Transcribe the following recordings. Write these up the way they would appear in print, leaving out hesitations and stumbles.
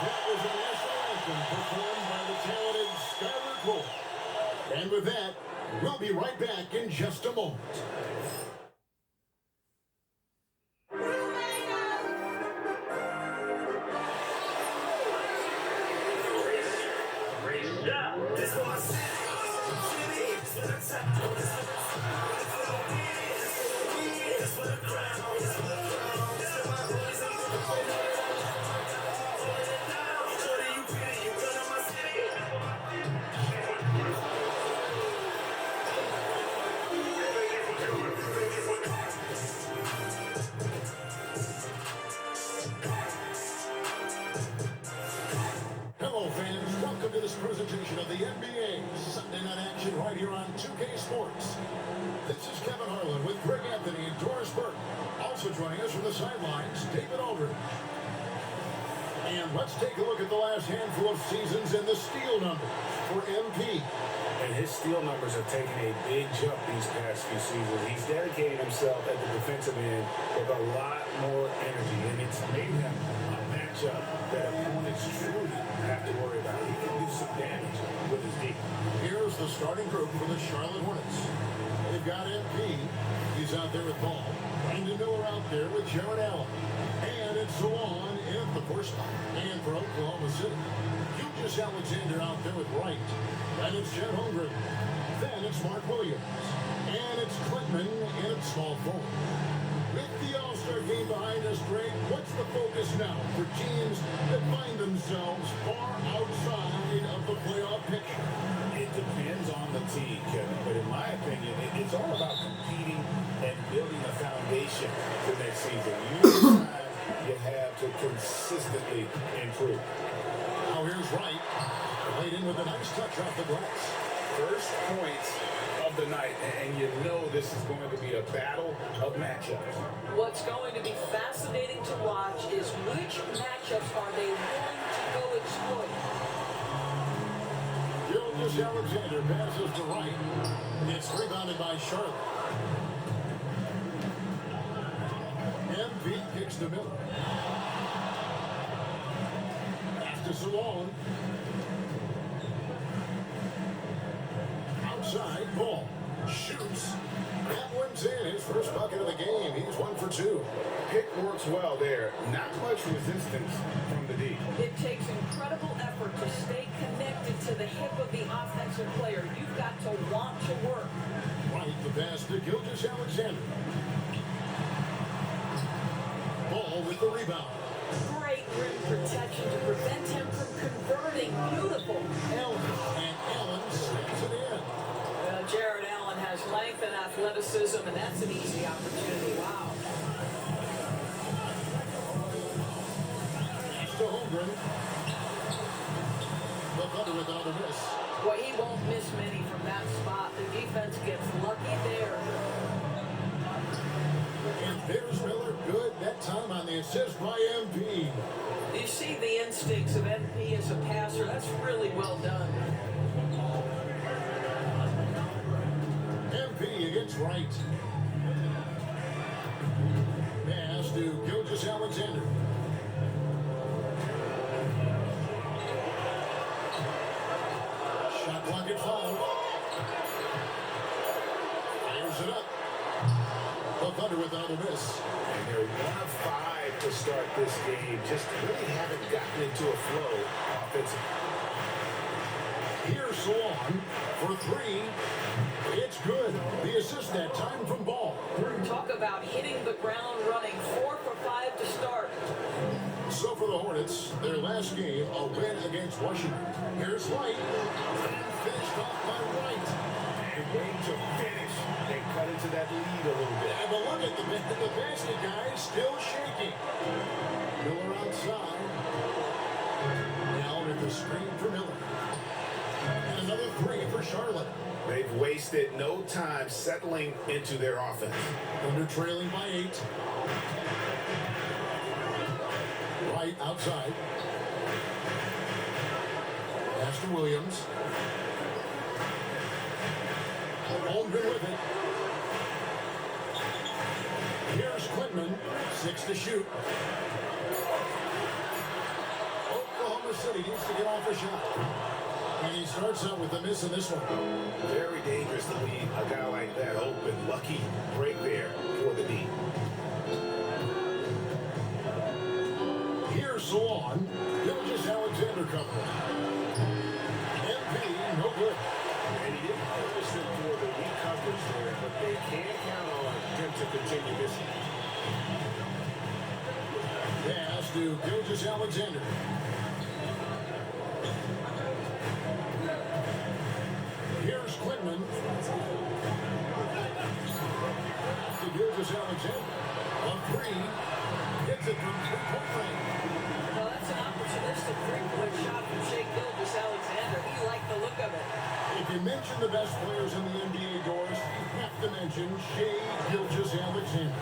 That was a national anthem performed by the talented Skylar Cole. And with that, we'll be right back in just a moment. Hello, fans. Welcome to this presentation of the NBA Sunday Night Action right here on 2K Sports. This is Kevin Harlan with Greg Anthony and Doris Burke. Also joining us from the sidelines, David Aldridge. And let's take a look at the last handful of seasons and the steal numbers for MP. And his steal numbers have taken a big jump these past few seasons. He's dedicated himself at the defensive end with a lot more energy, and it's made him a matchup that opponents truly have to worry about. He can do some damage with his D. Here's the starting group for the Charlotte Hornets. They've got MP. He's out there with Ball. Brandon Miller out there with Jared Allen. And it's Zawan in the first spot. And for Oklahoma City, Gilgeous Alexander out there with Wright. And it's Chet Holmgren. Then it's Mark Williams. And it's Clinton in at small forward. With the All-Star game behind us, Greg, what's the focus now for teams that find themselves far outside of the playoff picture? It depends on the team, Kevin, but in my opinion, it's all about competing and building a foundation for next season. You have to consistently improve. Now here's Wright. Played in with a nice touch off the glass. First points of the night, and you know this is going to be a battle of matchups. What's going to be fascinating to watch is which matchups are they willing to go exploit. Gilgeous Alexander passes to Wright. It's rebounded by Charlotte. MP kicks to Miller. Pass to Salone. Outside, Ball shoots. That one's in. His first bucket of the game. He's 1 for 2. Pick works well there. Not much resistance from the D. It takes incredible effort to stay connected to the hip of the offensive player. You've got to want to work. Right, the pass to Gilgeous Alexander. Ball with the rebound. Great rim protection to prevent him from converting. Beautiful. Allen snaps it in. Jared Allen has length and athleticism, and that's an easy opportunity. Wow. Pass to Holmgren. The Thunder with another miss. Well, he won't miss many from that spot. The defense gets lucky there. And there's Miller. Good that time on the assist by MP. You see the instincts of MP as a passer. That's really well done. MP against Wright. Pass to Gilgeous Alexander. Shot clock at 5. Fires it up. The Thunder with another miss. And they're 1 of 5 to start this game. Just really haven't gotten into a flow offensively. Here's Salon for 3. It's good. The assist that time from Ball. Talk about hitting the ground running. 4 for 5 to start. So for the Hornets, their last game, a win against Washington. Here's White. And finished off by Wright. And waiting to finish. They cut into that lead a little bit. And look at the basket, guys, still shaking. Miller outside. Now with the screen for Miller. And another 3 for Charlotte. They've wasted no time settling into their offense. Thunder trailing by 8. Right outside. Pass to Williams. Holmgren with it. Here's Clinton. 6 to shoot. Oklahoma Oklahoma City needs to get off a shot. And he starts out with a miss in this one. Very dangerous to leave a guy like that open. Lucky break there for the D. Here's Salon. Gilgis Alexander covering. MP, no good. And he didn't notice him for the weak coverage there, but they can count on him to continue missing. Pass to Gilgis Alexander. Here's Quinlan. To Gilgis Alexander. On three. Hits it from three-point range. Well, that's an opportunistic three-point shot from Shea Gilgeous-Alexander. He liked the look of it. If you mention the best players in the NBA, Doris, you have to mention Shea Gilgeous-Alexander.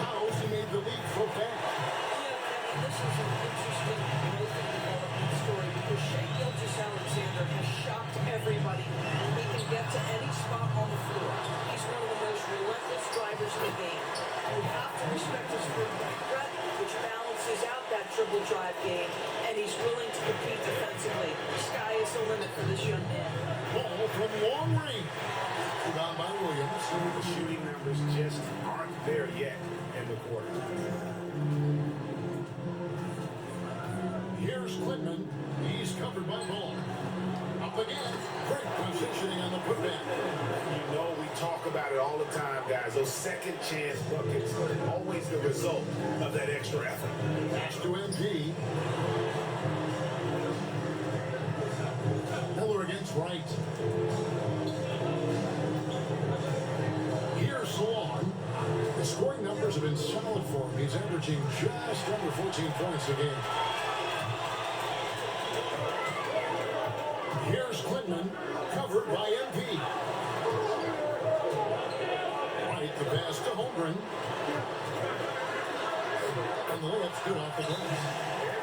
How's he made the league so fast? Yeah, Kevin, this is an interesting growth and development story because Shea Gilgeous-Alexander has shocked everybody. He can get to any spot on the floor. He's one of the most relentless drivers in the game. You have to respect his three-point threat, which balances out that dribble drive game, and he's willing to compete defensively. The sky is the limit for this young man. Ball from long range. Rebound by Williams. The shooting numbers just aren't there yet in the quarter. Here's Quinlan. He's covered by Ball. Up again. Great positioning on the putback. You know, we talk about it all the time, guys. Those second chance buckets are always the result of that extra effort. Pass to MP. Miller against Wright. Here's Salon. The scoring numbers have been solid for him. He's averaging just under 14 points a game. Here's Quinlan, covered by MP. Wright, the pass to Holmgren. And the layup's good off the glass.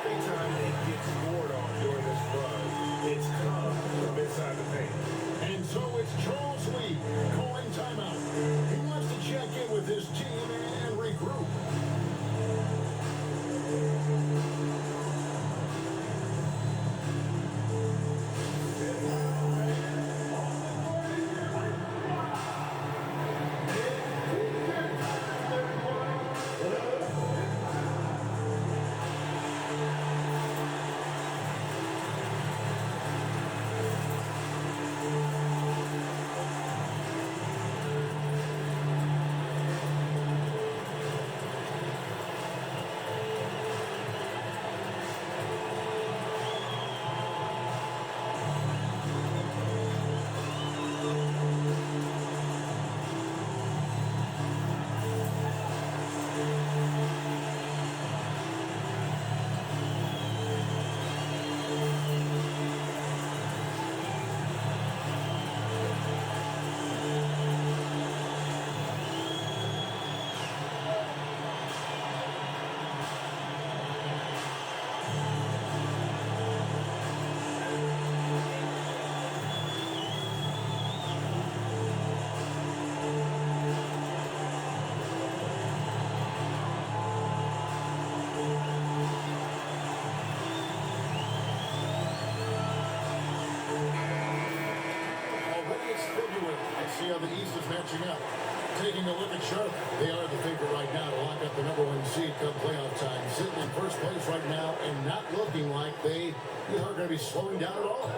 Every time they get scored on during this run, it's come from inside the paint. And so it's Charles Lee calling timeout. He wants to check in with his team and regroup. See how the East is matching up. Taking a look at Charlotte. They are the favorite right now to lock up the #1 seed come playoff time. Sitting in first place right now and not looking like they are going to be slowing down at all.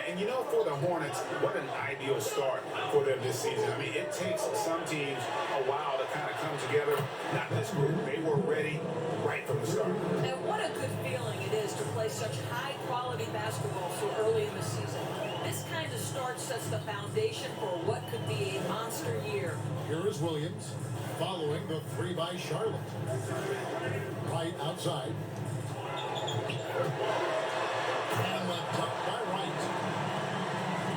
And you know, for the Hornets, what an ideal start for them this season. I mean, it takes some teams a while to kind of come together. Not this group. They were ready right from the start. And what a good feeling it is to play such high-quality basketball so early in the season. This kind of start sets the foundation for what could be a monster year. Here is Williams following the three by Charlotte. Right outside. And the dunk by Wright.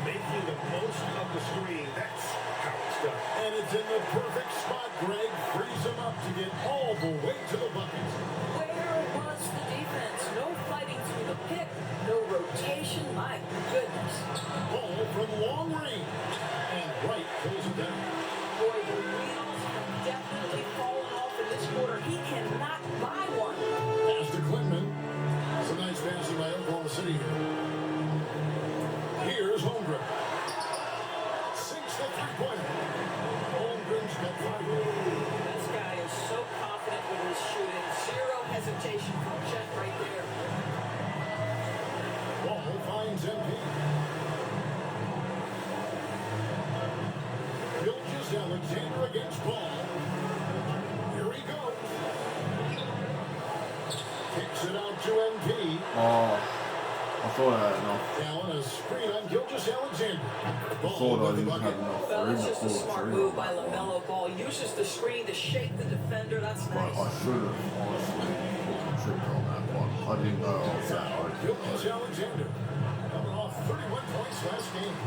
Making the most of the screen. That's how it's done. And it's in the perfect spot. Greg frees him up to get all the way to the bucket. Where was the defense? No fighting through the pick, no rotation. My goodness. Ball from long range. And Wright pulls it down. Boy, the wheels have definitely fallen off in this quarter. He cannot buy one. Pass to Oklahoma City here. Here's Holmgren. Sinks the three-pointer. Holmgren's got 5. This guy is so confident with his shooting. Zero hesitation from Chet right there. Ball finds MP. Gilgeous-Alexander against Ball. Here he goes. Kicks it out to MP. Oh, I thought I had enough. Allen, a screen on Gilgeous-Alexander. I thought I with the didn't bucket. have enough Well, room that's to just a pull the smart trigger move on by that one. LaMelo Ball. Uses the screen to shake the defender. That's But nice. I should have honestly pulled the trigger on that one. I didn't know I was that open. Gilgeous-Alexander coming off 31 points last game.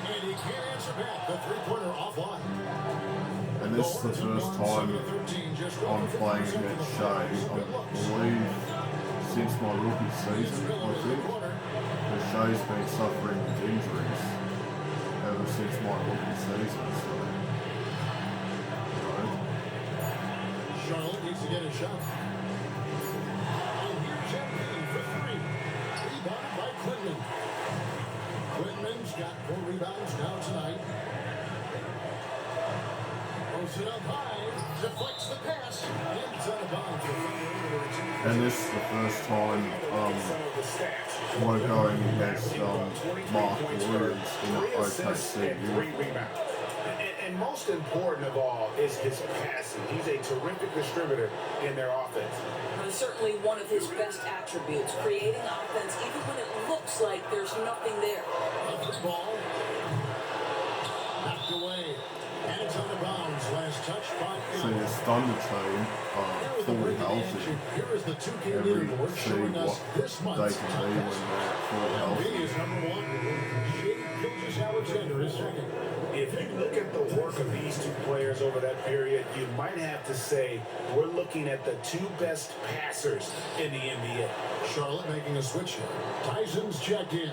And he can't answer back. The three-pointer offline. And this is the first time I'm playing against Shea, I believe, since my rookie season, I think. Because Shea's been suffering with injuries ever since my rookie season, so, you know. Charlotte needs to get a shot. And here's MP for 3. Rebounded by Quinlan. Quinlan's got 4 rebounds now tonight. Throws it up high. Deflects the pass. And it's out of bounds. And this is the first time we're going against Mark Williams in the OKC. And most important of all is his passing. He's a terrific distributor in their offense. And certainly one of his best attributes, creating offense even when it looks like there's nothing there. A 3 ball. Knocked away. And it's out of bounds. Last touch by So your Thunder team are fully healthy. Here is the 2K Every leaderboard see showing what us this they month's can be when they're fully healthy. is number 1. Shea Gilgeous-Alexander is second. If you look at the work of these two players over that period, you might have to say we're looking at the 2 best passers in the NBA. Charlotte making a switch here. Tyson's checked in.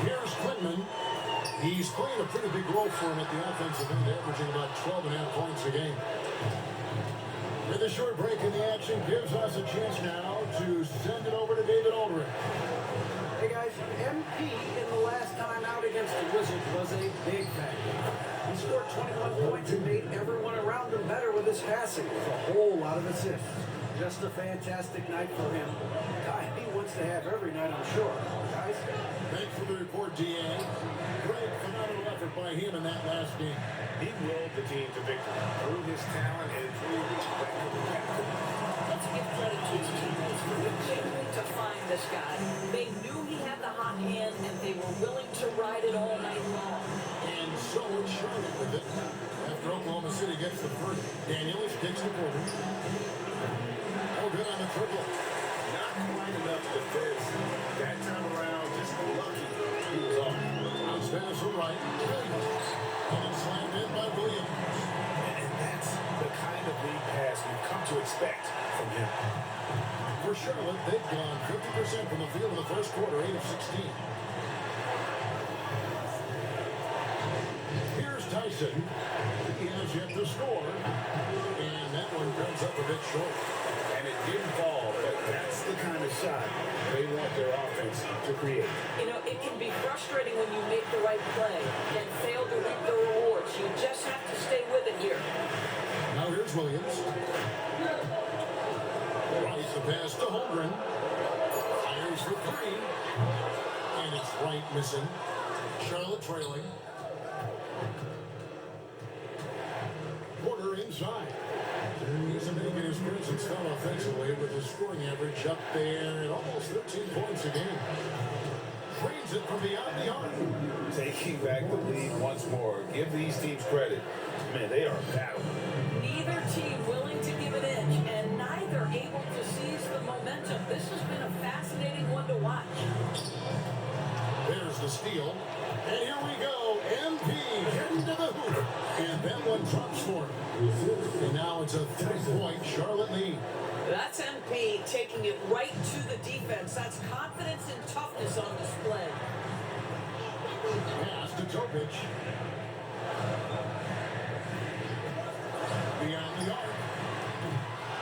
Here's Quinlan. He's playing a pretty big role for him at the offensive end, averaging about 12.5 points a game. With a short break in the action, gives us a chance now to send it over to David Aldridge. Hey guys, MP in the last time out against the Wizards was a big factor. He scored 21 points and made everyone around him better with his passing, with a whole lot of assists. Just a fantastic night for him. Guy he wants to have every night, I'm sure. Guys? Thanks for the report, DA. Great, phenomenal effort by him in that last game. He willed the team to victory through his talent and through his back. Let's give credit to his teammates for continuing to find this guy. They knew he had the hot hand, and they were willing to ride it all night long. And so would Charlotte with it. After Oklahoma City gets the first, Daniels kicks the quarter. Oh, good on the triple. Not quite enough defense. That time around, just lucky he was off. Bounce pass to right. Williams. And it's slammed in by Williams. And that's the kind of lead pass we've come to expect from him. For Charlotte, they've gone 50% from the field in the first quarter, 8 of 16. Here's Tyson. He has yet to score. And that one comes up a bit short. And it didn't fall, but that's the kind of shot they want their offense to create. You know, it can be frustrating when you make the right play and fail to reap the rewards. You just have to stay with it here. Now here's Williams. Right, the pass to Holmgren. Fires for 3. And it's right missing. Charlotte trailing. Porter inside. He's making his presence felt offensively with his scoring average up there at almost 13 points a game. Trains it from beyond the arc. Taking back the lead once more. Give these teams credit. Man, they are battling. Neither team willing to give an inch, and neither able to seize the momentum. This has been a fascinating one to watch. There's the steal. And here we go. MP heading to the hoop. And that one drops for him. And now it's a 3-point Charlotte lead. That's MP taking it right to the defense. That's confidence and toughness on display. Pass to Topic. Beyond the arc.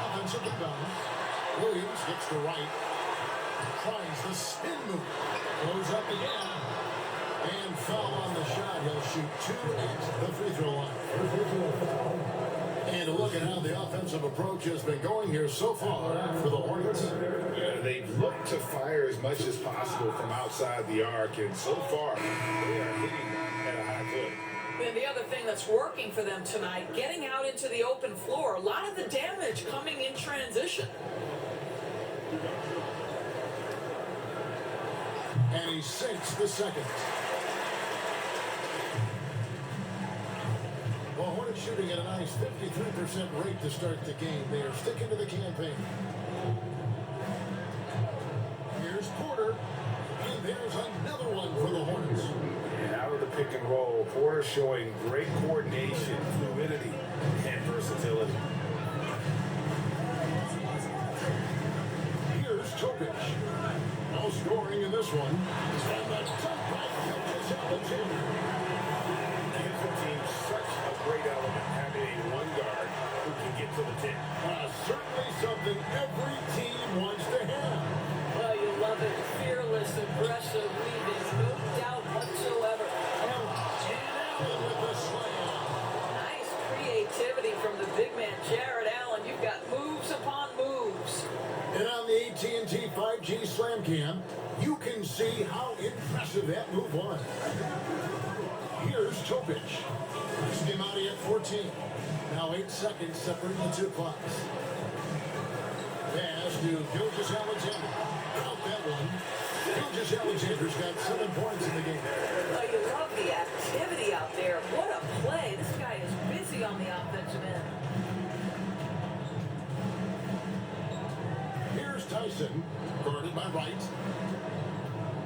Offensive rebound. Williams gets to right. Tries the spin move. Goes up again. And foul on the shot. He'll shoot 2 at the free throw line. And look at how the offensive approach has been going here so far for the Hornets. Yeah, they've looked to fire as much as possible from outside the arc, and so far, they are hitting at a high clip. And the other thing that's working for them tonight, getting out into the open floor, a lot of the damage coming in transition. And he sinks the second. Well, Hornets shooting at a nice 53% rate to start the game. They are sticking to the campaign. Here's Porter. And there's another one for the Hornets. And out of the pick and roll, Porter showing great coordination, fluidity, and versatility. Here's Topic. No scoring in this one. And the dunk by Gilgeous Alexander. Gives the team such a great element, having a one guard who can get to the tip. Certainly something every team wants to have. Well, you love it. Fearless, aggressive, leading, no doubt whatsoever. Allen with the slam. Nice creativity from the big man, Jared Allen. You've got moves upon moves. And on the AT&T 5G Slam Cam, you can see how impressive that move was. Here's Topic. Skimati at 14. Now 8 seconds separating the two clocks. Pass to Gilgeous Alexander. Out that one. Gilgeous Alexander's got 7 points in the game. Well, you love the activity out there. What a play. This guy is busy on the offensive end. Here's Tyson, guarded by Wright.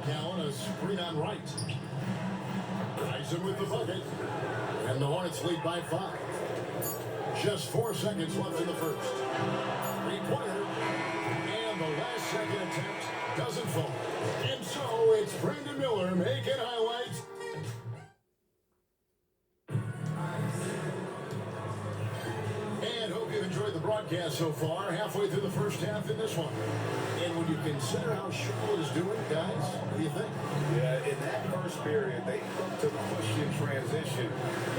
Allen a screen on Wright. Tyson with the bucket. And the Hornets lead by 5. Just 4 seconds left in the first. Three-pointer. And the last second attempt doesn't fall. And so it's Brandon Miller making highlights. And hope you've enjoyed the broadcast so far. Halfway through the first half in this one. And when you consider how Charlotte is doing, guys, what do you think? Yeah, in that first period, they looked to push in transition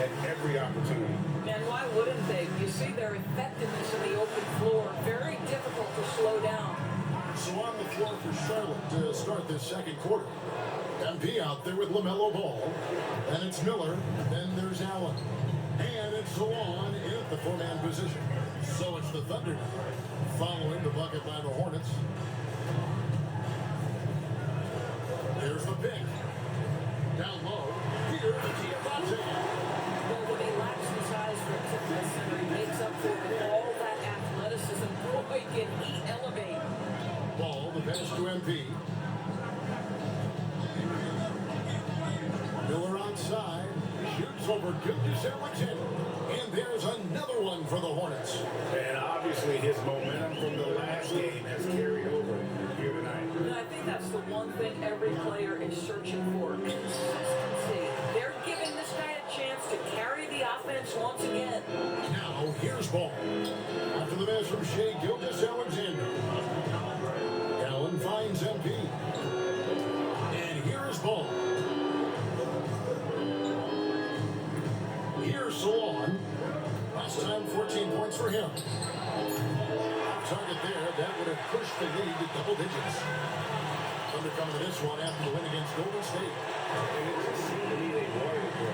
at every opportunity. And why wouldn't they? You see their effectiveness in the open floor. Very difficult to slow down. So on the floor for Charlotte to start this second quarter. MP out there with LaMelo Ball. Then it's Miller. Then there's Allen. And it's Zawan in at the 4-man position. So it's the Thunder following the bucket by the Hornets. There's the pick. Down low. Here, Diabate. Well, when he lacks the size for a typical center, he makes up for it with all that athleticism. Boy, can he elevate. Ball, the pass to MP. Miller outside. Shoots over Gilgeous Alexander. And there's another one for the Hornets. And obviously his momentum from the last game has carried over here tonight. And I think that's the one thing every player is searching for. Consistency. They're giving this guy a chance to carry the offense once again. Now, here's Ball. After the pass from Shea, Gilgeous Alexander. Allen finds MP. And here is Ball. Here's Salon. Last time, 14 points for him. Target there, that would have pushed the lead to double digits. Thunder coming to this one after the win against Golden State. And it just seemed to me they wanted it.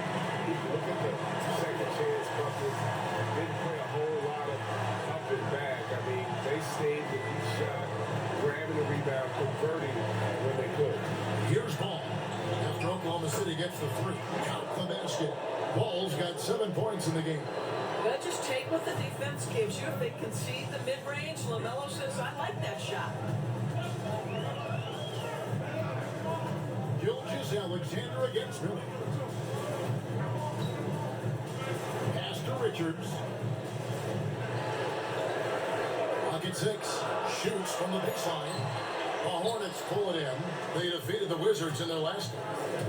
Look at the second chance buckets. Didn't play a whole lot of up and back. I mean, they stayed with each shot, grabbing the rebound, converting when they could. Here's Ball. After Oklahoma City gets the 3. Count the basket. Ball's got 7 points in the game. But just take what the defense gives you. If they concede the mid-range, LaMelo says, I like that shot. Gilgeous Alexander against Miller. Pass to Richards. Pocket 6. Shoots from the baseline. The Hornets pull it in. They defeated the Wizards in their last game.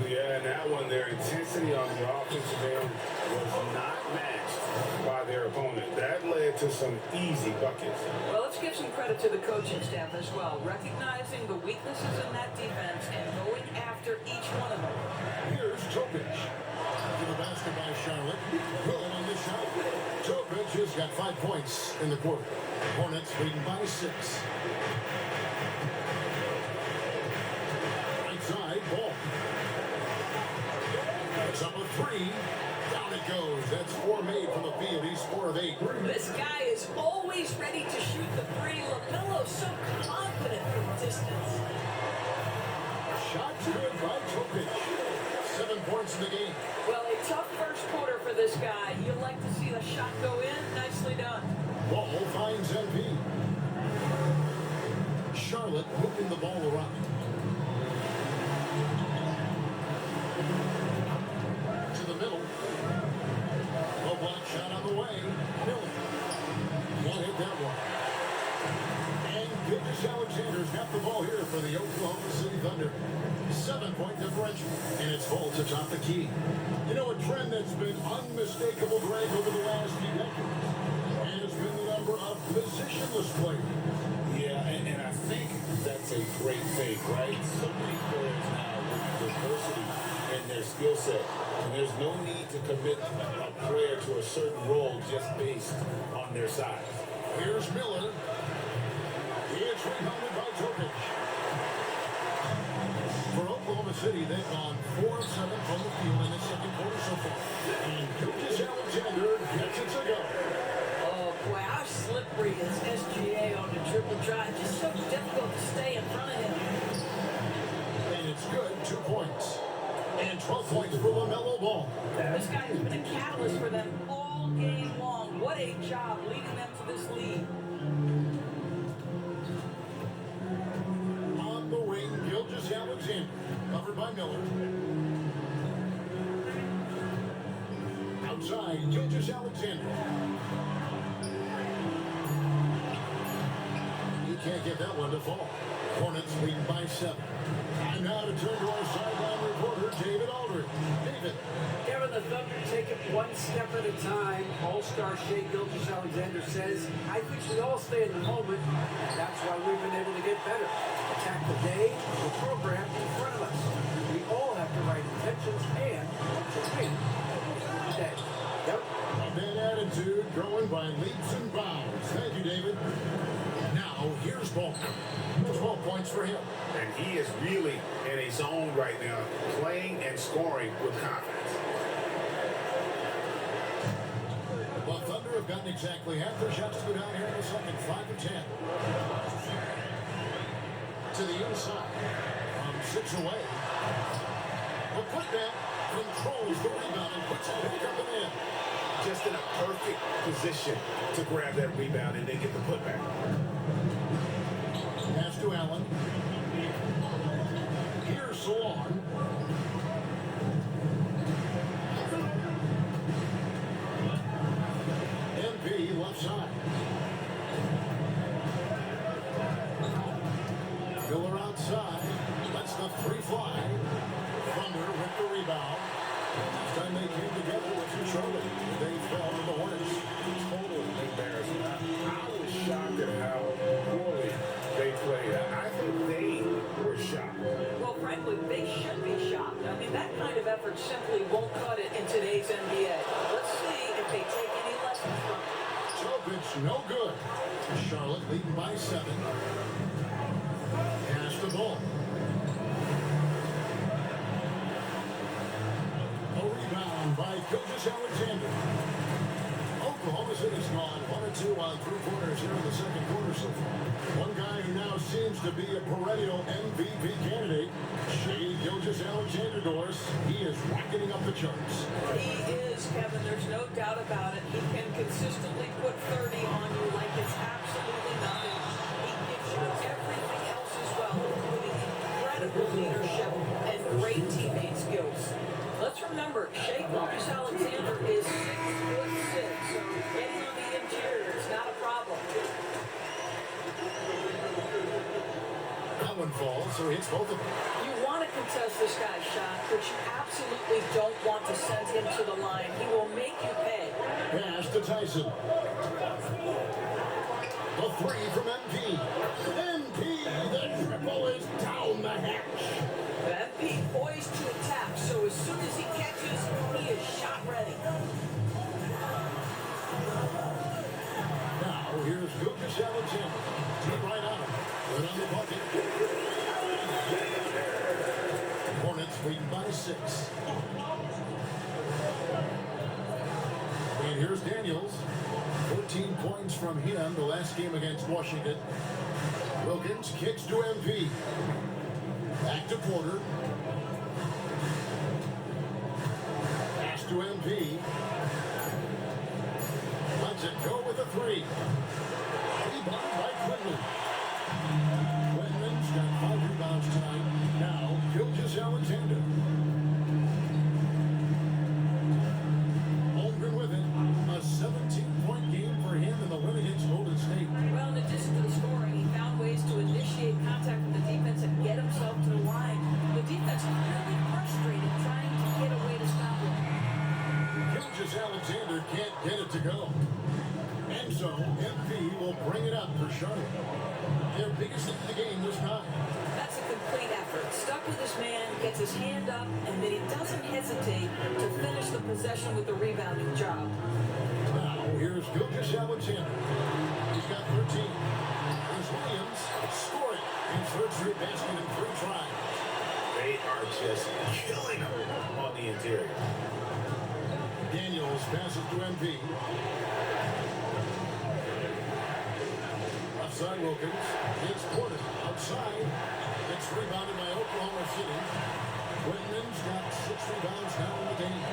Yeah, and that one, their intensity on the offensive end was not matched by their opponent. That led to some easy buckets. Well, let's give some credit to the coaching staff as well, recognizing the weaknesses in that defense and going after each one of them. Here's Topic. To the basket by Charlotte. Good on the shot. Topic has got 5 points in the quarter. Hornets leading by 6. Right side, ball. It's up a 3. Down it goes. That's 4 made from the field. He's 4 of 8. This guy is always ready to shoot the 3. LaMelo's so confident from distance. Shot's good by Topic. 7 points in the game. Well, a tough first quarter for this guy. You like to see the shot go in. Nicely done. Ball finds MP. Charlotte moving the ball around. To the middle. No block shot on the way. Miller. Won't hit that one. And Gilgeous-Alexander's got the ball here for the Oklahoma City Thunder. 7-point differential. And it's full to top the key. You know, a trend that's been unmistakable, Greg, over the last few decades has been the number of positionless players. Yeah, and I think that's a great thing, right? So many players now with diversity in their skill set. And there's no need to commit a player to a certain role just based on their size. Here's Miller. It's rebounded by Topic. For Oklahoma City, they've gone 4 of 7 from the field in the second quarter so far. And Gilgeous-Alexander gets it to go. Oh, boy, how slippery is SGA on the triple drive. Just so difficult to stay in front of him. And it's good, 2 points. And 12 points for LaMelo Ball. This guy has been a catalyst for them all game long. What a job leading them to this lead. On the wing, Gilgeous-Alexander, covered by Miller. Outside, Gilgeous-Alexander. He can't get that one to fall. Hornets leading by 7. And now to turn to our sideline reporter, David Aldridge. David. Kevin, the Thunder take it one step at a time. All-star Shai Gilgeous-Alexander says, I think we all stay in the moment. That's why we've been able to get better. Attack the day, the program in front of us. We all have the right intentions and to win today. Yep. A bad attitude growing by leaps and bounds. Thank you, David. Now, here's Ball. 12 points for him. And he is really in a zone right now, playing and scoring with confidence. The Thunder have gotten exactly half their shots to go down here in the second. 5 of 10. To the inside. From 6 away. The putback controls the rebound and puts it back up and in. Just in a perfect position to grab that rebound and then get the putback. Pass to Allen. Here's Salon. MP left side. Miller outside. Lets the 3 fly. Thunder with the rebound. Last time they came together was in Charlotte. They fell to the Hornets. Total embarrassment. I was shocked at how poorly they played. I think they were shocked. Well, frankly, they should be shocked. I mean, that kind of effort simply won't cut it in today's NBA. Let's see if they take any lessons from it. Topic, no good. Charlotte leading by 7. Pass the ball. A rebound by Gilgeous-Alexander. Oklahoma City's gone 1-2 on 3 quarters here in the second quarter so far. One guy who now seems to be a perennial MVP candidate, Shai Gilgeous-Alexander, Doris. He is rocketing up the charts. He is, Kevin. There's no doubt about it. He can consistently put 30 on you like it's absolutely nothing. He gives you everything else as well, including incredible leadership and great teammate skills. Let's remember, Shai Gilgeous-Alexander is 6'6", so getting on the interior is not a problem. one falls, so he hits both of them. You want to contest this guy's shot, but you absolutely don't want to send him to the line. He will make you pay. Pass to Tyson. The three from MP. MP, the triple is down the hatch. MP poised to attack, so as soon as he catches, he is shot ready. Now, here's Lucas Alexander. Deep right on him. Right on the bucket. Hornets lead by 6. And here's Daniels. 14 points from him the last game against Washington. Wilkins kicks to MP. Back to Porter. Pass to MP. Lets it go with a 3. Rebound by Quinlan. Quinlan's got 5 rebounds tonight. Now, Gilgeous Alexander. Holmgren with it. A 17-point game for him in the win against Golden State. Well, in addition to the scoring, he found ways to initiate contact with the defense and get himself to the line. The defense is really frustrated trying to get a way to stop him. Gilgeous Alexander can't get it to go. And so, MP will bring it up for Charlotte. Their biggest hit in the game this time. That's a complete effort. Stuck with his man, gets his hand up, and then he doesn't hesitate to finish the possession with the rebounding job. Now, here's Gilgeous Alexander. He's got 13. Here's Williams. Score it. His third straight basket in 3 tries. They are just killing him on the interior. Daniels passes to MP. Outside Wilkins. It's Porter. Outside. It's rebounded by Oklahoma City. Quinlan's got 6 rebounds now in the game.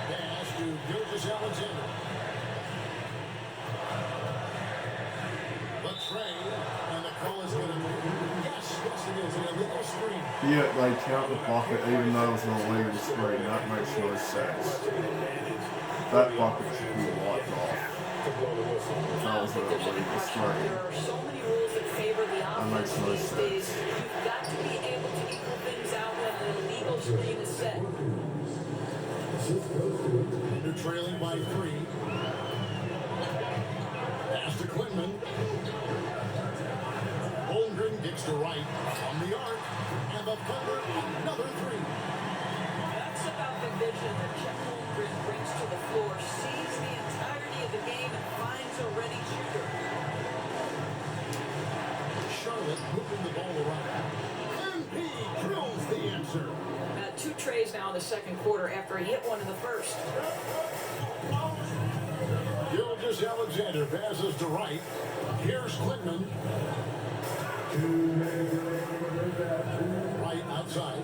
Pass to Gilgeous Alexander. The tray. And the call is going to be. Yes, it is. An illegal screen. Yeah, they count the bucket even though it's an illegal screen. That makes no sense. That bucket should be wiped off. That was an illegal screen. There are so many rules that favor the offense makes no these days. sense. You've got to be able to equal things out when an illegal screen is set. They're trailing by 3. Pass to Quinlan. Holmgren gets to right from the arc. And the Thunder, another 3. That's about the vision that Chet Holmgren brings to the floor. Sees the entirety of the game and finds a ready shooter. Charlotte moving the ball around. MP drills the answer. 2 trays now in the second quarter after he hit one in the first. Gilgeous Alexander passes to right. Here's Quinlan. Right outside.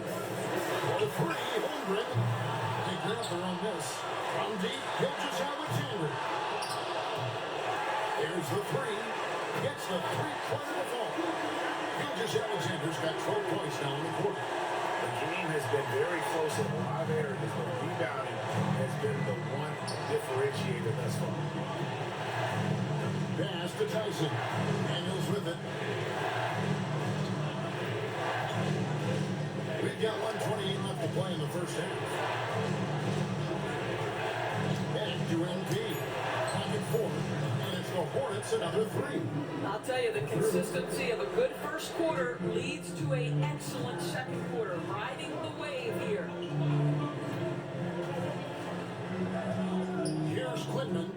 For 3, Holmgren. They grab their own miss. From deep, Gilgeous Alexander. Here's the 3. Gets the 3-pointer to fall. Gilgeous Alexander's got 12 points now in the quarter. The game has been very close in a lot of areas, but rebounding has been the one differentiator thus far. Pass to Tyson. Daniels with it. We've got 1:28 left to play in the first half. Back to MP. Pocket 4. And it's the Hornets another 3. I'll tell you, the consistency of a good first quarter leads to an excellent second quarter. Riding the wave here. Here's Quinlan.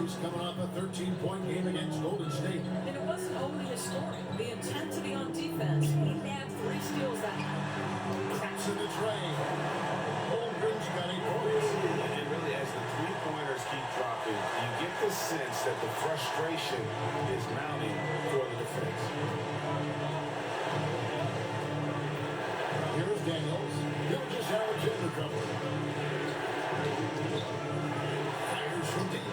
He's coming off a 13-point game against Golden State. And it wasn't only his scoring. The intensity on defense. He nabbed 3 steals that night. Traps in the tray. Holmgren's got 8 points. And really, as the three-pointers keep dropping, you get the sense that the frustration is mounting for the defense. Here's Daniels. Gilgeous Alexander cover. Fires from deep.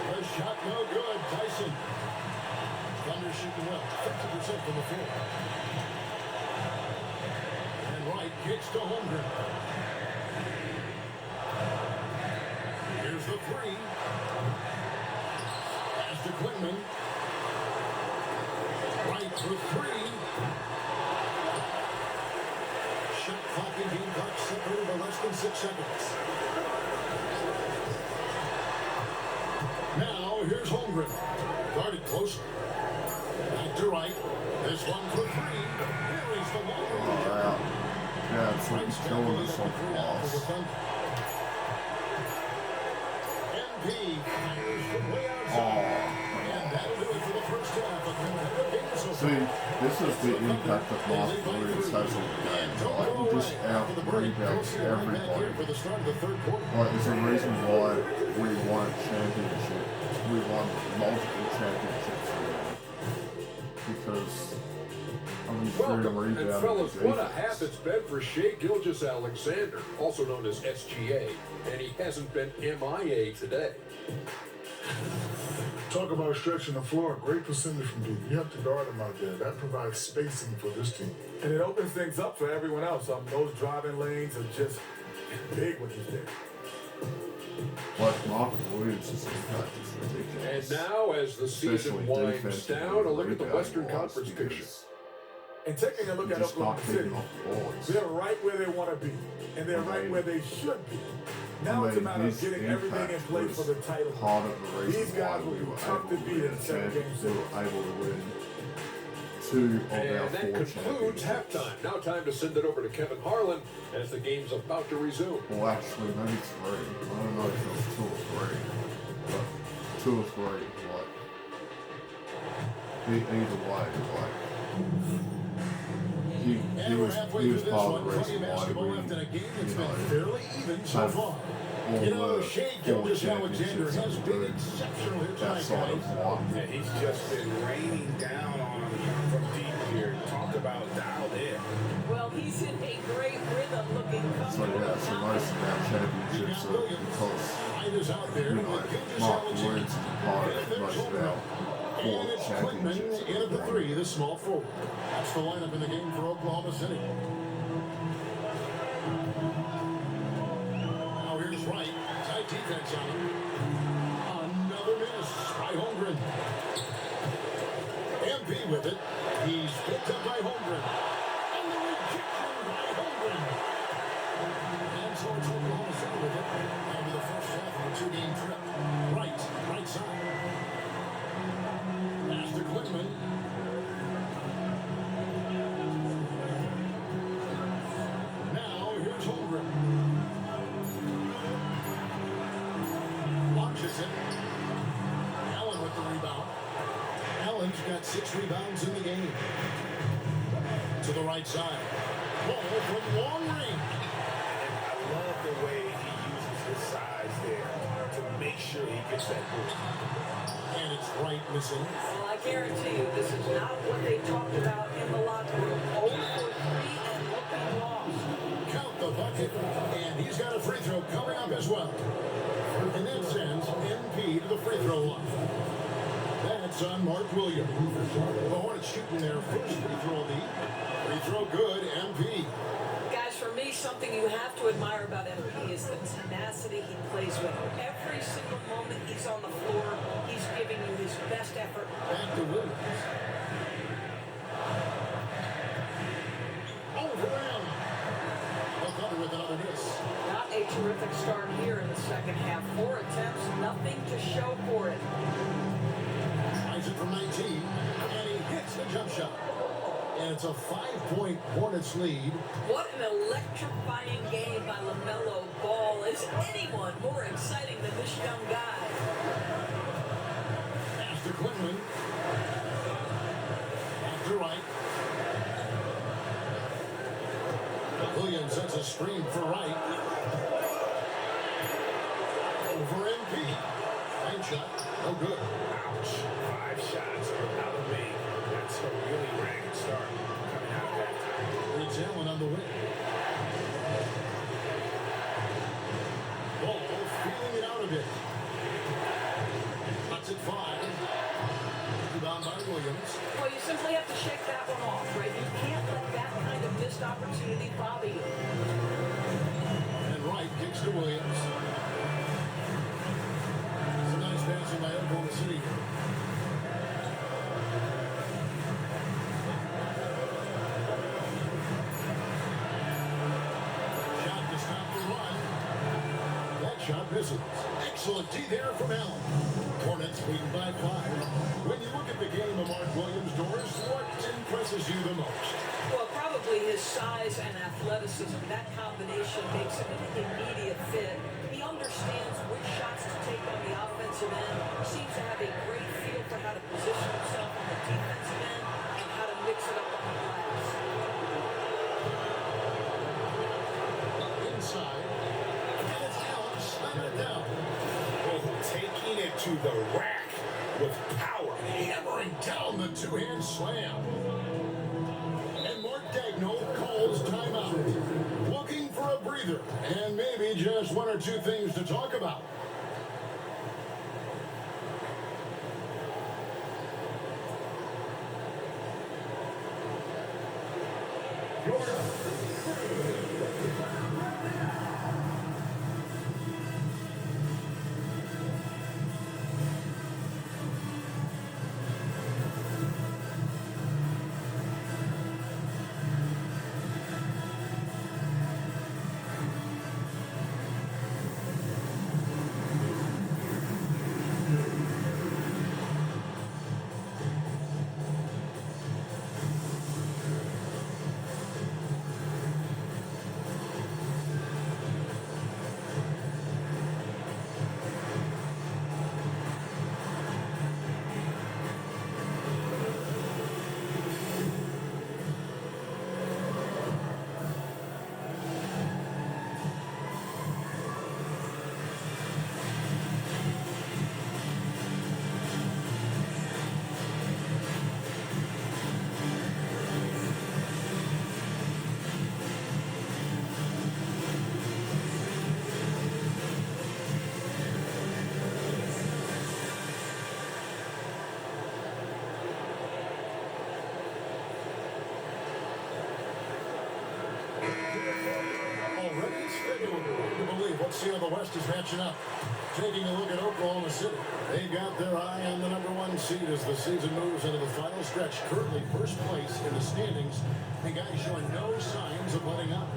The shot no good. Tyson. Thunder shooting well. 50% from the floor. And Wright kicks to Holmgren. Here's the 3. Pass to Quinlan. Wright for 3. Shot clock and game clock separated by less than 6 seconds. Now, here's Holmgren. Guarded closely. Back to right. This one for 3. Here is the long range. Wow. Yeah, it's like he's killing us on pass. MP fires from way outside. And that'll do it for the first half of the game so far. See, this is the impact that Mark Williams has on the game. Like, he just out-rebounds everybody. For the start of the third quarter. Like, there's a reason why we won a championship. We won multiple championships because of his freedom Welcome, and rebounding fellas, what a defense. half it's been for Shai Gilgeous-Alexander, also known as SGA, and he hasn't been MIA today. Talk about stretching the floor. Great percentage from deep. You have to guard him out there. That provides spacing for this team. And it opens things up for everyone else. Those driving lanes are just big when he's there. Like, Mark Williams' impact is ridiculous. And now, as the season Especially winds defensively, down, a look at the rebounding Western wise, Conference picture. because And taking a look you at just Oklahoma not City, picking off the boards. they're right where they want to be. And they're right where they should be. Now it's a matter of getting everything in place for the title. Part of the reason These guys why will we be were tough able to to beat win in a 7-game we were able to win 2 of our And 4 that concludes championships. halftime. Now time to send it over to Kevin Harlan as the game's about to resume. Well, actually, maybe 3. I don't know if it was 2 or 3. But 2 or 3, like, either way, like, And we're halfway through this part one. of the Plenty reason of why basketball we, left in a game that's you been know, fairly even so have far. all You know, the Shai 4 Gilgeous-Alexander has championships been included exceptional here tonight, outside guys. of 1. And he's just been raining down on him from deep here. Talk about dialed in. Well, he's in a great rhythm looking So comfortable. yeah, so most of our championships are because, Light is out there you know, with Mark Gilgeous-Alexander. Williams is a part of most of our 4 And it's Quinman championships. in at the 3, the small forward. That's the lineup in the game for Oklahoma City. Now here's Wright. Tight defense on him. Another miss by Holmgren. MP with it. He's picked up by Holmgren. And the rejection by Holmgren. And so it's Oklahoma City with it. Into the first half of a 2-game trip. Right side. Pass to Quinman. Now here's Holmgren. Launches it. Allen with the rebound. Allen's got 6 rebounds in the game. To the right side. Ball from long range. I love the way he uses his size there to make sure he gets that ball. And it's Wright missing. Well, I guarantee you, this is not what they talked about in the locker room. 0 for 3 and looking lost. Count the bucket. And he's got a free throw coming up as well. And that sends MP to the free throw line. That's on Mark Williams. The Hornets shooting their first free throw lead. Free throw good, MP. Guys, for me, something you have to admire about MP is the tenacity he plays with. Every single moment he's on the floor, he's giving you his best effort. Back to Williams. Over Allen. O'Connor with another miss. Not a terrific start here in the second half. 4 attempts, nothing to show for it. Tries it from 19, and he hits the jump shot. And it's a 5-point Hornets lead. What an electrifying game by LaMelo Ball. Is anyone more exciting than this young guy? Pass to Quinlan. Back to Wright. Williams sets a screen for Wright. Over MP. Fine shot. No good. Ouch. 5 shots out of me. That's a really ragged start coming out of halftime. Reeds Allen on the wing. Ball feeling it out a bit. Cuts at 5. Rebound by Williams. Well, you simply have to shake that one off, right? You can't let that kind of missed opportunity bother you. And Wright kicks to Williams. Some nice passing by Oklahoma City. misses. Excellent D there from Allen. Hornets leading by 5. When you look at the game of Mark Williams, Doris, what impresses you the most? Well, probably his size and athleticism. That combination makes him an immediate fit. He understands which shots to take on the offensive end. Seems to have a great feel for how to position himself on the defensive end and how to mix it up on the glass. Inside. And it's Allen slamming it down. Taking it to the rack with power. Hammering down the two-hand slam. And Mark Daigneault calls timeout. Looking for a breather and maybe just one or two things to talk about. Already scheduled to believe. Let's see how the West is matching up. Taking a look at Oklahoma City. They got their eye on the #1 seed as the season moves into the final stretch. Currently first place in the standings. The guys showing no signs of letting up.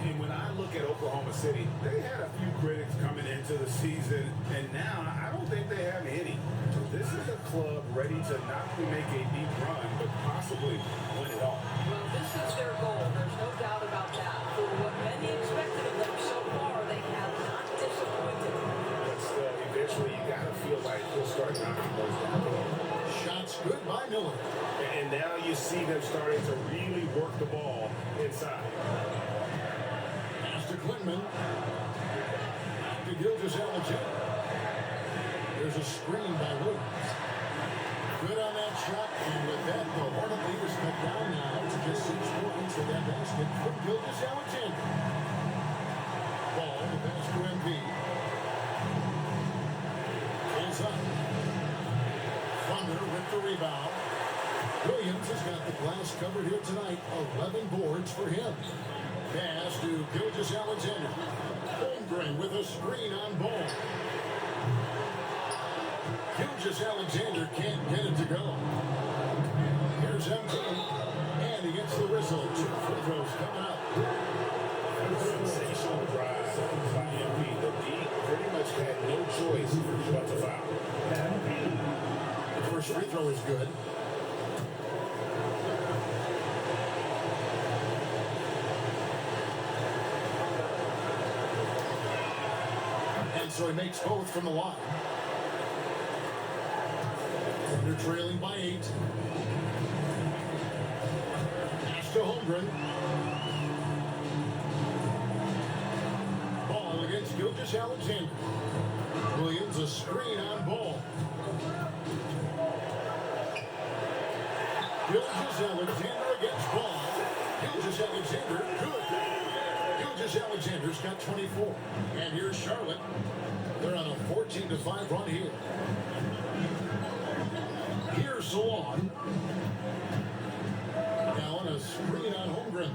And when I look at Oklahoma City, they had a few critics coming into the season, and now I don't think they have any. So this is a club ready to not only make a deep run, but possibly win it all. Well, this is their goal. There's no doubt about that. For what many expected of them so far, they have not disappointed. But still, eventually you got to feel like he'll start knocking those down. Shots good by Miller. And now you see them starting to really work the ball inside. To Klingman. To Gilgeous-Alexander. There's a screen by Williams. Good on that shot, and with that, the Hornet lead is cut down now to just 6 points with that basket from Gilgeous-Alexander. Ball, the pass to Embiid. Pulls up. Thunder with the rebound. Williams has got the glass covered here tonight. 11 boards for him. Pass to Gilgeous-Alexander. Holmgren with a screen on ball. Gilgeous-Alexander can't get it to go. Here's Embiid. And he gets the whistle. 2 free throws coming up. Sensational drive by Embiid. The D pretty much had no choice but to foul. The first free throw is good. So he makes both from the line. They're trailing by 8. Pass to Holmgren. Ball against Gilgeous-Alexander. Williams a screen on ball. Gilgeous-Alexander against ball. Gilgeous-Alexander good. Gilgeous-Alexander's got 24. And here's Charlotte. They're on a 14-5 run here. Here's Salon. Now on a screen on Holmgren.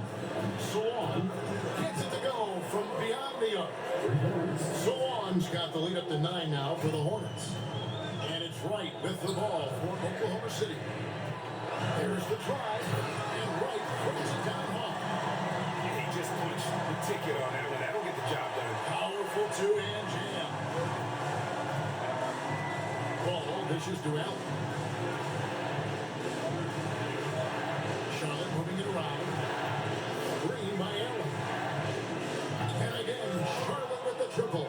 Salon gets it to go from beyond the arc. Salon's got the lead up to 9 now for the Hornets. And it's Wright with the ball for Oklahoma City. There's the try. And Wright throws it down hard. He just punched the ticket on that one. That'll get the job done. Powerful two-hand jam. Dishes to Allen. Charlotte moving it around. Green by Allen. And again, Charlotte with the triple.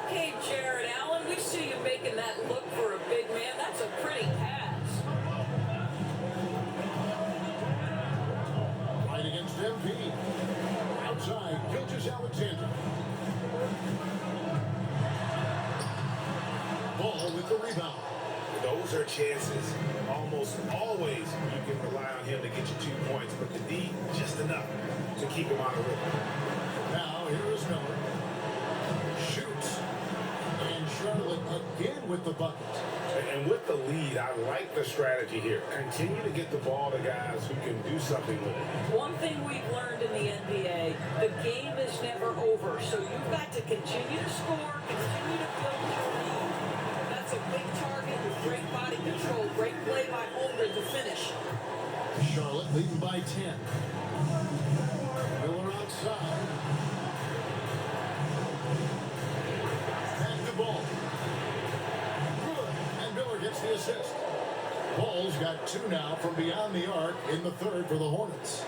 Okay, Jared Allen, we see you making that look for a big man. That's a pretty pass. Right against MP. Outside, Gilgeous-Alexander. Ball with the rebound. Those are chances. Almost always you can rely on him to get you 2 points, but the D, just enough to keep him on the rhythm. Now, here is Miller. Shoots. And Charlotte again with the bucket. And with the lead, I like the strategy here. Continue to get the ball to guys who can do something with it. One thing we've learned in the NBA, the game is never over. So you've got to continue to score, continue to build your lead. That's a big target with great body control, great play by Holmgren to finish. Charlotte leading by 10. Miller outside. Back the ball. Good. And Miller gets the assist. Ball's got 2 now from beyond the arc in the third for the Hornets.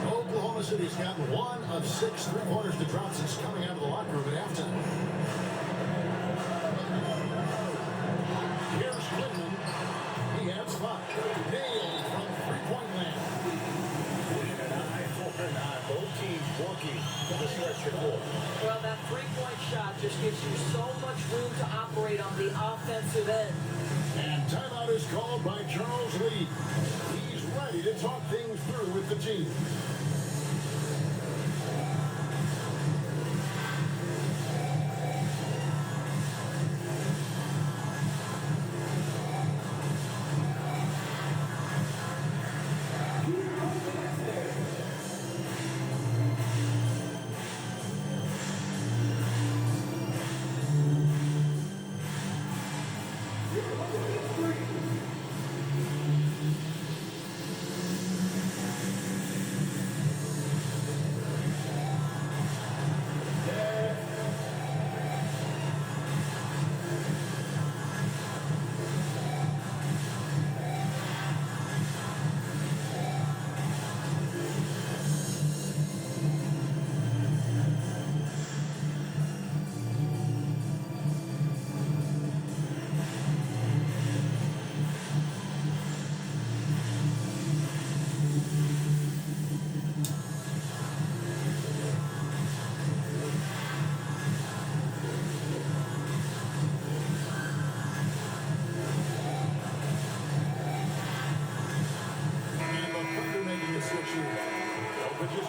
Oklahoma City's gotten 1 of 6 three-pointers to drop since coming out of the locker room at halftime. Here's Clinton. He has 5. Nailed from three-point land. And an eye for an eye. Both teams working to stretch the floor. Well, that three-point shot just gives you so much room to operate on the offensive end. And timeout is called by Charles Lee. He's ready to talk things through with the team.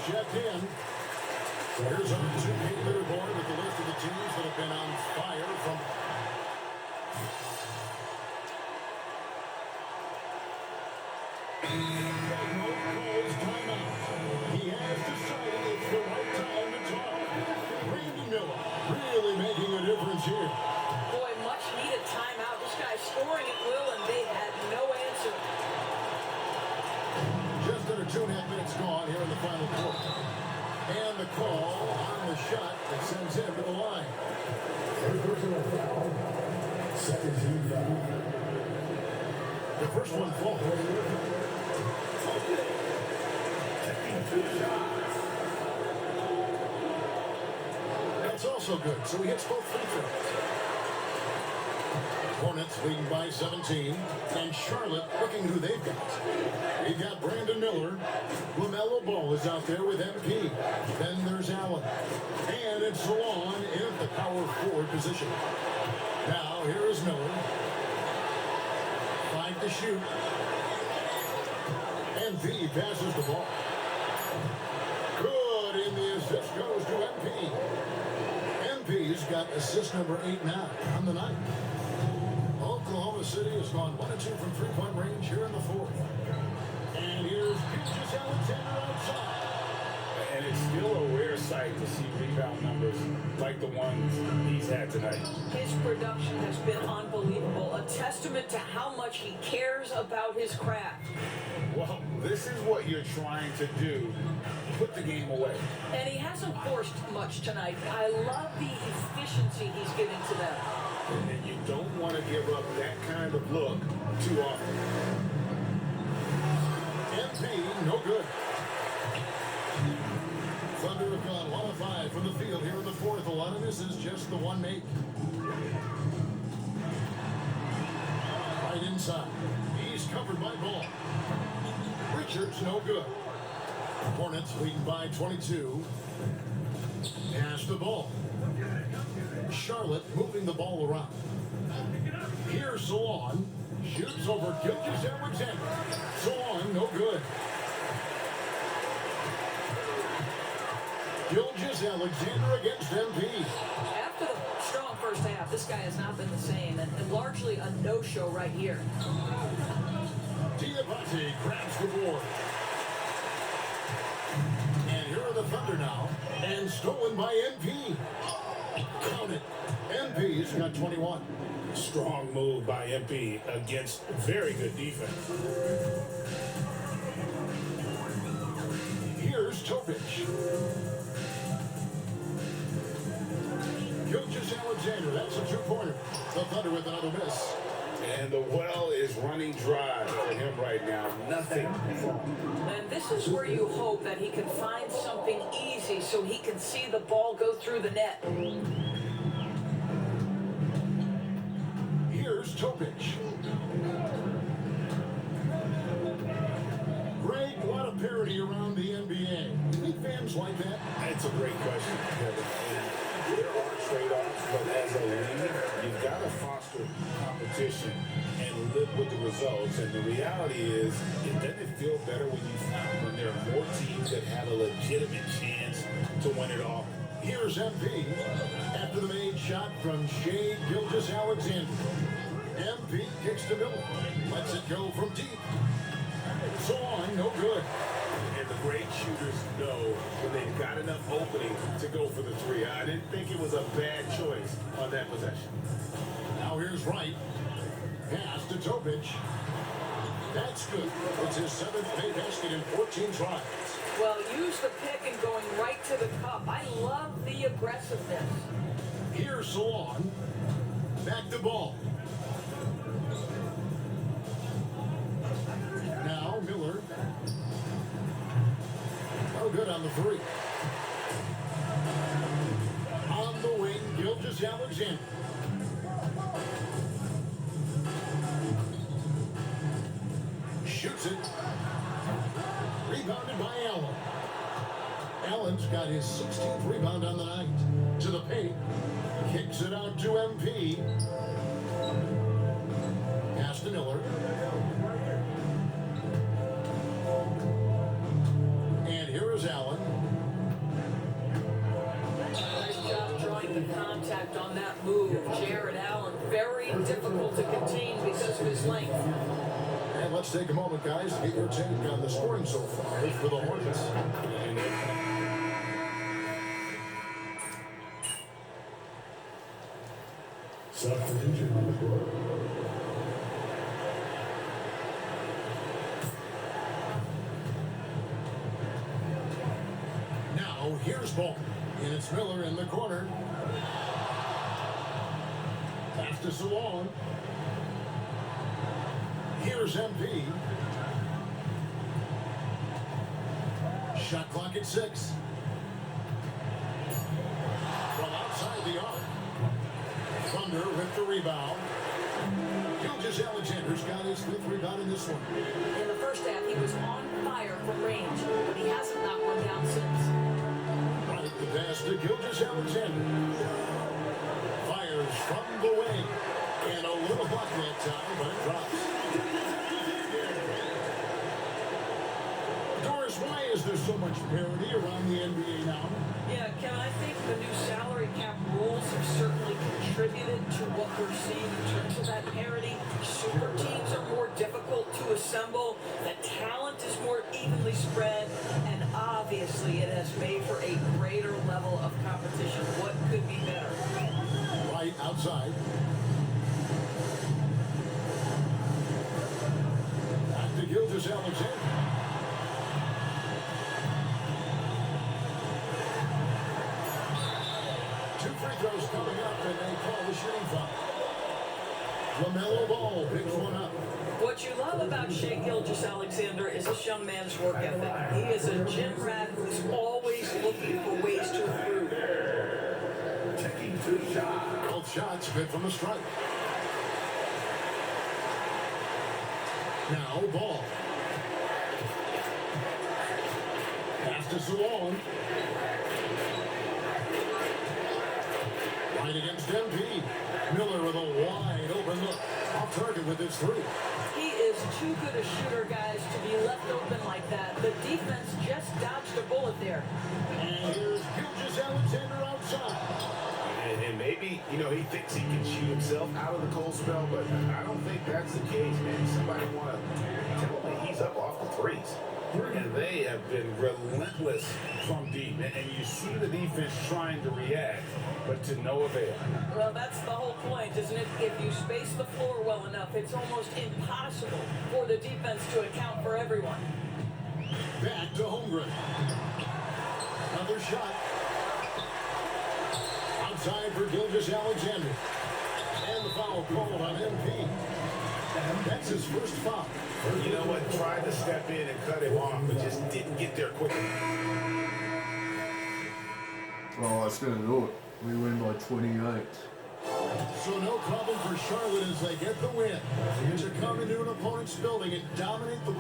Checked in. Here's our 2K leaderboard with the list of the teams that have been on fire from. He has decided it's the right time to talk. Brandon Miller really making a difference here. Boy, much needed timeout. This guy's scoring at will, and they had no answer. Just under 2.5 minutes gone here in the final quarter. And the call on the shot that sends him to the line. Personal foul. Second team foul. The first one falls. That's also good. So he hits both free throws. Hornets leading by 17. And Charlotte looking who they've got. They've got Brandon Miller. LaMelo Ball is out there with MP. Then there's Allen. And it's Salon in the power forward position. Now here is Miller. 5 to shoot. MP passes the ball. Good, and the assist goes to MP. MP's got assist number 8 now on the night. Oklahoma City has gone 1 and 2 from three-point range here in the fourth. And here's Gilgeous-Alexander outside. And it's still a rare sight to see rebound numbers like the ones he's had tonight. His production has been unbelievable, a testament to how much he cares about his craft. Well, this is what you're trying to do. Put the game away. And he hasn't forced much tonight. I love the efficiency he's giving to them. And you don't want to give up that kind of look too often. MP, no good. Thunder have gone 1 of 5 from the field here in the fourth. A lot of this is just the one make. Right inside. He's covered by Ball. Richards, no good. Hornets leading by 22. Pass the ball. Charlotte moving the ball around. Here's Salon. Shoots over Gilgeous-Alexander. Salon, no good. Gilgeous-Alexander against MP. After the strong first half, this guy has not been the same, and largely a no-show right here. Diabate grabs the board. And here are the Thunder now. And stolen by MP. Count it. MP's got 21. Strong move by MP against very good defense. Here's Topic. Gilgeous-Alexander, that's a two-pointer. The Thunder with another miss. And the well is running dry for him right now. Nothing. And this is where you hope that he can find something easy so he can see the ball go through the net. Here's Topic. Greg, a lot of parity around the NBA. You think fans like that? That's a great question, Kevin. And there are trade-offs, but as a league, you've got to foster competition and live with the results. And the reality is, it doesn't feel better when there are more teams that have a legitimate chance to win it all. Here's MP after the made shot from Shea Gilgeous-Alexander. MP kicks to Miller. Lets it go from deep. So on, no good. And the great shooters know when they've got enough opening to go for the three. I didn't think it was a bad choice on that possession. Now here's Wright. Pass to Topic. That's good. It's his 7th pay basket in 14 tries. Well, use the pick and going right to the cup. I love the aggressiveness. Here's Salon. Back to Ball. Now Miller. No good on the three. On the wing, Gilgeous-Alexander. Shoots it. Rebounded by Allen. Allen's got his 16th rebound on the night. To the paint. Kicks it out to MP. Pass to Miller. And here is Allen. Nice job drawing the contact on that move. Jared Allen, very difficult to contain because of his length. And let's take a moment, guys, to get your take on the scoring so far for the Hornets. Substitution on the court. Now, here's Ball. And it's Miller in the corner. Pass to Salon. Here's MP. Shot clock at 6. From outside the arc. Thunder with the rebound. Gilgeous-Alexander's got his 5th rebound in this one. In the first half, he was on fire from range, but he hasn't knocked one down since. Right, the pass to Gilgeous-Alexander. Fires from the wing. And a little block that time, but it drops. Doris, why is there so much parity around the NBA now? Yeah, Ken, I think the new salary cap rules have certainly contributed to what we're seeing in terms of that parity. Super teams are more difficult to assemble. The talent is more evenly spread. And obviously, it has made for a greater level of competition. What could be better? Right outside. Back to Gilgeous-Alexander. Two free throws coming up, and they call the shooting foul. LaMelo Ball picks one up. What you love about Shai Gilgeous-Alexander is this young man's work ethic. He is a gym rat who's always looking for ways to improve. Taking 2 shots. Both shots good from the stripe. Now Ball. Pass to Salon. Right against MP. Miller with a wide open look. Off target with his 3. He is too good a shooter, guys, to be left open like that. The defense just dodged a bullet there. And here's Gilgeous-Alexander outside. And maybe, he thinks he can shoot himself out of the cold spell, but I don't think that's the case, man. Somebody want to tell me he's up off the threes. And they have been relentless from deep. And you see the defense trying to react, but to no avail. Well, that's the whole point, isn't it? If you space the floor well enough, it's almost impossible for the defense to account for everyone. Back to Holmgren. Another shot. Outside for Gilgeous-Alexander. And the foul called on MP. That's his first foul. You know what? Tried to step in and cut him off, but just didn't get there quickly. Oh, that's going to do it. We win by 28. So no problem for Charlotte as they get the win. To come into an opponent's building and dominate the